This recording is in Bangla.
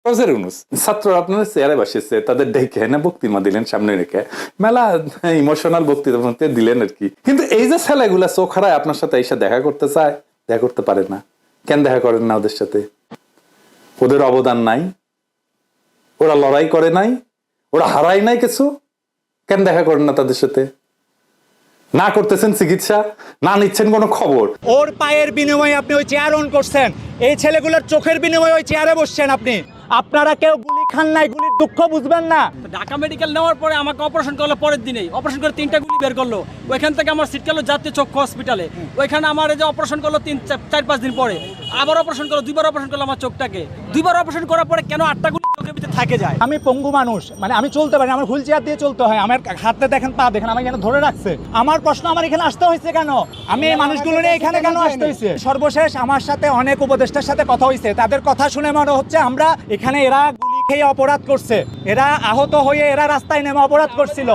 প্রফেসর ইউনূস ছাত্ররা আপনার চেয়ারে বসেছে, তাদের ডেকে না বক্তৃতা দিলেন সামনে রেখে, মেলা ইমোশনাল বক্তৃতা দিলেন আর কি। কিন্তু এই যে ছেলেগুলা চোখ হারায় আপনার সাথে এসে দেখা করতে চায়, দেখা করতে পারে না কেন? দেখা করেন না ওদের সাথে? ওদের অবদান নাই? ওরা লড়াই করে নাই? ওরা হারায় নাই কিছু? কেন দেখা করেন না তাদের সাথে? না করতেছেন চিকিৎসা, না নিচ্ছেন কোনো খবর। ওর পায়ের বিনিময়ে আপনি ওই চেয়ার অন করছেন, এই ছেলেগুলোর চোখের বিনিময়ে ওই চেয়ারে বসছেন আপনি। আপনারা কেউ গুলি খান নাই, গুলির দুঃখ বুঝবেন না। ঢাকা মেডিকেল নেওয়ার পরে আমাকে অপারেশন করলো, পরের দিনেই অপারেশন করে 3টা গুলি বের করলো। ওইখান থেকে আমার সিট গেল জাতীয় চক্ষু হসপিটালে, ওইখানে আমার এই যে অপারেশন করলো 4-5 দিন পরে, আবার অপারেশন করলো, 2বার অপারেশন করলো আমার চোখটাকে। 2বার অপারেশন করার পরে কেন 8টা গুলি চোখের ভিতরে থাকে যায়? আমি পঙ্গু মানুষ, মানে আমি চলতে পারি, আমার হুইল চেয়ার দিয়ে চলতে হয়, আমার হাতে দেখেন, পা দেখেন, আমাকে কেন ধরে রাখছে? আমার প্রশ্ন, আমার এখানে আসতে হয়েছে কেন? আমি এই মানুষগুলো নিয়ে এখানে কেন আসতে হয়েছে? সর্বশেষ আমার সাথে অনেক উপদেষ্টার সাথে কথা হয়েছে, তাদের কথা শুনে মনে হচ্ছে আমরা এখানে, এরা গুলি খেয়ে অপরাধ করছে, এরা আহত হয়ে এরা রাস্তায় নেমে অপরাধ করছিল।